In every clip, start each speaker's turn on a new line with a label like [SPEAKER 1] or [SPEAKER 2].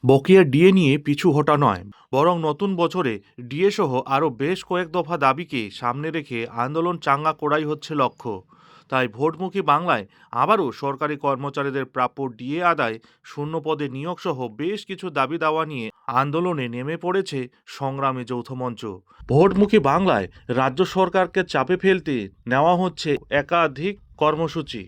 [SPEAKER 1] বকেয়া ডিএ নিয়ে পিছু হটা নয়, বরং নতুন বছরে ডিএ সহ আরও বেশ কয়েক দফা দাবিকে সামনে রেখে আন্দোলন চাঙ্গা করাই হচ্ছে লক্ষ্য। তাই ভোটমুখী বাংলায় আবারও সরকারি কর্মচারীদের প্রাপ্য ডিএ আদায়, শূন্য পদে নিয়োগ সহ বেশ কিছু দাবি দাওয়া নিয়ে আন্দোলনে নেমে পড়েছে সংগ্রামী যৌথ মঞ্চ। ভোটমুখী বাংলায় রাজ্য সরকারকে চাপে ফেলতে নেওয়া হচ্ছে একাধিক কর্মসূচি।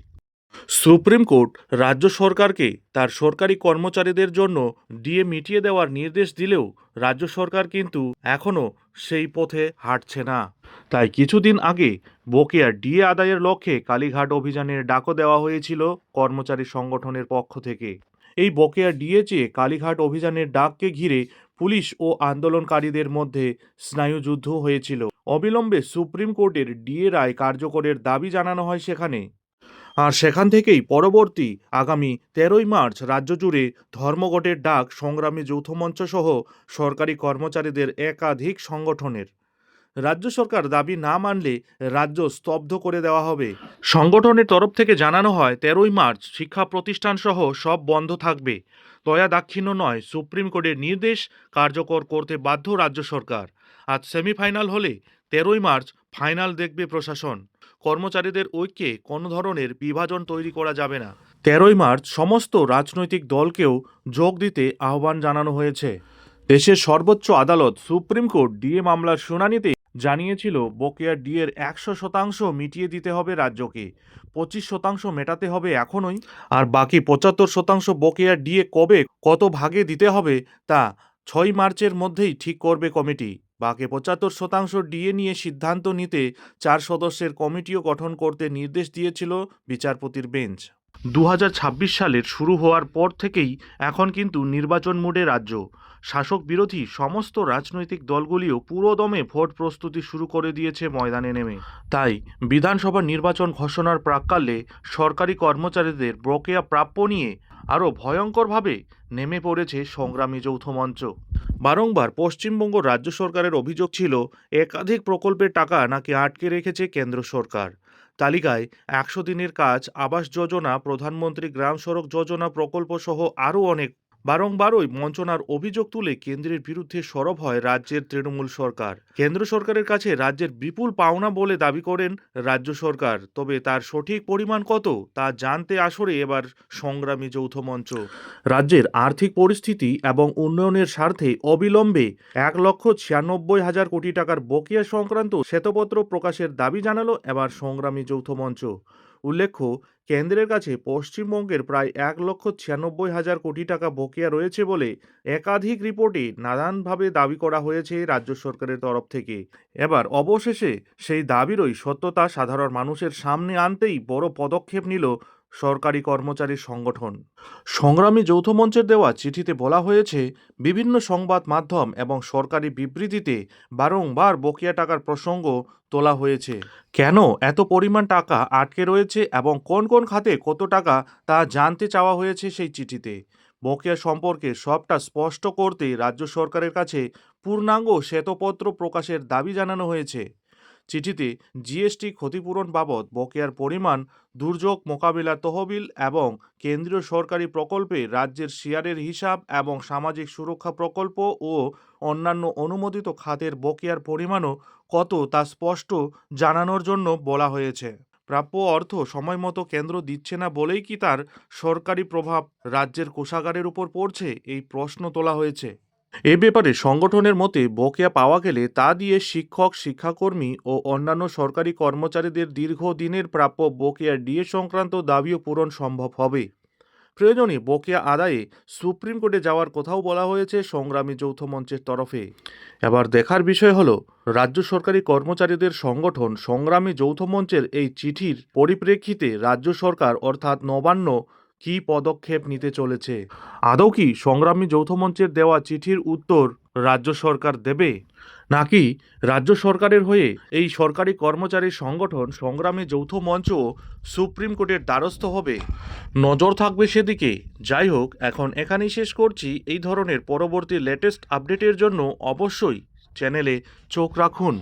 [SPEAKER 1] সুপ্রিম কোর্ট রাজ্য সরকারকে তার সরকারি কর্মচারীদের জন্য ডিএ মিটিয়ে দেওয়ার নির্দেশ দিলেও রাজ্য সরকার কিন্তু এখনও সেই পথে হাঁটছে না। তাই কিছুদিন আগে বকেয়া ডিএ আদায়ের লক্ষ্যে কালীঘাট অভিযানের ডাকও দেওয়া হয়েছিল কর্মচারী সংগঠনের পক্ষ থেকে। এই বকেয়া ডিএ চেয়ে কালীঘাট অভিযানের ডাককে ঘিরে পুলিশ ও আন্দোলনকারীদের মধ্যে স্নায়ুযুদ্ধ হয়েছিল। অবিলম্বে সুপ্রিম কোর্টের ডিএ রায় কার্যকরের দাবি জানানো হয় সেখানে। আর সেখান থেকেই পরবর্তী আগামী 13ই মার্চ রাজ্য জুড়ে ধর্মঘটের ডাক সংগ্রামী যৌথ মঞ্চ সহ সরকারি কর্মচারীদের একাধিক সংগঠনের। রাজ্য সরকার দাবি না মানলে রাজ্য স্তব্ধ করে দেওয়া হবে। সংগঠনের তরফ থেকে জানানো হয় 13ই মার্চ শিক্ষা প্রতিষ্ঠান সহ সব বন্ধ থাকবে। দয়া দাক্ষিণ্য নয়, সুপ্রিম কোর্টের নির্দেশ কার্যকর করতে বাধ্য রাজ্য সরকার। আজ সেমিফাইনাল হলে 13ই মার্চ ফাইনাল দেখবে প্রশাসন। কর্মচারীদের ঐক্যে কোনো ধরনের বিভাজন তৈরি করা যাবে না। 13ই মার্চ সমস্ত রাজনৈতিক দলকেও যোগ দিতে আহ্বান জানানো হয়েছে। দেশের সর্বোচ্চ আদালত সুপ্রিম কোর্ট ডিএ মামলার শুনানিতে জানিয়েছিল বকেয়া ডিএর 100% মিটিয়ে দিতে হবে রাজ্যকে, 25% মেটাতে হবে এখনই, আর বাকি 75% বকেয়া ডিএ কবে কত ভাগে দিতে হবে তা 6 মার্চের মধ্যেই ঠিক করবে কমিটি। বাকি 75% ডিএ নিয়ে সিদ্ধান্ত নিতে 4 সদস্যের কমিটিও গঠন করতে নির্দেশ দিয়েছিল বিচারপতির বেঞ্চ। 2026 সালের শুরু হওয়ার পর থেকেই এখন কিন্তু নির্বাচন মুডে রাজ্য। শাসক বিরোধী সমস্ত রাজনৈতিক দলগুলিও পুরোদমে ভোট প্রস্তুতি শুরু করে দিয়েছে ময়দানে নেমে। তাই বিধানসভা নির্বাচন ঘোষণার প্রাক্কালে সরকারি কর্মচারীদের বকেয়া প্রাপ্য নিয়ে আরও ভয়ঙ্করভাবে নেমে পড়েছে সংগ্রামী যৌথ মঞ্চ। বারংবার পশ্চিমবঙ্গ রাজ্য সরকারের অভিযোগ ছিল একাধিক প্রকল্পের টাকা নাকি আটকে রেখেছে কেন্দ্র সরকার। তালিকায় 100 দিনের কাজ, আবাস যোজনা, প্রধানমন্ত্রী গ্রাম সড়ক যোজনা প্রকল্প সহ আরও অনেক। বারংবারই বঞ্চনার অভিযোগ তুলে কেন্দ্রের বিরুদ্ধে সরব হয় রাজ্যের তৃণমূল সরকার। কেন্দ্র সরকারের কাছে রাজ্যের বিপুল পাওনা বলে দাবি করেন রাজ্য সরকার, তবে তার সঠিক পরিমাণ কত তা জানতে আসরে এবার সংগ্রামী যৌথ মঞ্চ। রাজ্যের আর্থিক পরিস্থিতি এবং উন্নয়নের স্বার্থে অবিলম্বে 1,96,000 কোটি টাকার বকেয়া সংক্রান্ত শ্বেতপত্র প্রকাশের দাবি জানালো এবার সংগ্রামী যৌথ মঞ্চ। উল্লেখ্য, কেন্দ্রের কাছে পশ্চিমবঙ্গের প্রায় 1,96,000 কোটি টাকা বকেয়া রয়েছে বলে একাধিক রিপোর্টে নানানভাবে দাবি করা হয়েছে রাজ্য সরকারের তরফ থেকে। এবার অবশেষে সেই দাবিরই সত্যতা সাধারণ মানুষের সামনে আনতেই বড় পদক্ষেপ নিল সরকারি কর্মচারী সংগঠন। সংগ্রামী যৌথ মঞ্চের দেওয়া চিঠিতে বলা হয়েছে, বিভিন্ন সংবাদ মাধ্যম এবং সরকারি বিবৃতিতে বারংবার বকেয়া টাকার প্রসঙ্গ তোলা হয়েছে। কেন এত পরিমাণ টাকা আটকে রয়েছে এবং কোন কোন খাতে কত টাকা তা জানতে চাওয়া হয়েছে সেই চিঠিতে। বকেয়া সম্পর্কে সবটা স্পষ্ট করতে রাজ্য সরকারের কাছে পূর্ণাঙ্গ শ্বেতপত্র প্রকাশের দাবি জানানো হয়েছে। চিঠিতে জিএসটি ক্ষতিপূরণ বাবদ বকেয়ার পরিমাণ, দুর্যোগ মোকাবিলা তহবিল এবং কেন্দ্রীয় সরকারি প্রকল্পে রাজ্যের শেয়ারের হিসাব এবং সামাজিক সুরক্ষা প্রকল্প ও অন্যান্য অনুমোদিত খাতের বকেয়ার পরিমাণও কত তা স্পষ্ট জানানোর জন্য বলা হয়েছে। প্রাপ্য অর্থ সময়মতো কেন্দ্র দিচ্ছে না বলেই কি তার সরকারি প্রভাব রাজ্যের কোষাগারের উপর পড়ছে, এই প্রশ্ন তোলা হয়েছে। এ ব্যাপারে সংগঠনের মতে বকেয়া পাওয়া গেলে তা দিয়ে শিক্ষক, শিক্ষাকর্মী ও অন্যান্য সরকারি কর্মচারীদের দীর্ঘদিনের প্রাপ্য বকেয়া ডিএ সংক্রান্ত দাবিও পূরণ সম্ভব হবে। প্রয়োজনে বকেয়া আদায়ে সুপ্রিম কোর্টে যাওয়ার কথাও বলা হয়েছে সংগ্রামী যৌথ মঞ্চের তরফে। এবার দেখার বিষয় হলো রাজ্য সরকারি কর্মচারীদের সংগঠন সংগ্রামী যৌথ মঞ্চের এই চিঠির পরিপ্রেক্ষিতে রাজ্য সরকার অর্থাৎ নবান্ন কী পদক্ষেপ নিতে চলেছে। আদৌ কি সংগ্রামী যৌথ মঞ্চের দেওয়া চিঠির উত্তর রাজ্য সরকার দেবে, নাকি রাজ্য সরকারের হয়ে এই সরকারি কর্মচারী সংগঠন সংগ্রামী যৌথ মঞ্চ সুপ্রিম কোর্টের দ্বারস্থ হবে? নজর থাকবে সেদিকে। যাই হোক, এখন এখানেই শেষ করছি। এই ধরনের পরবর্তী লেটেস্ট আপডেটের জন্য অবশ্যই চ্যানেলে চোখ রাখুন।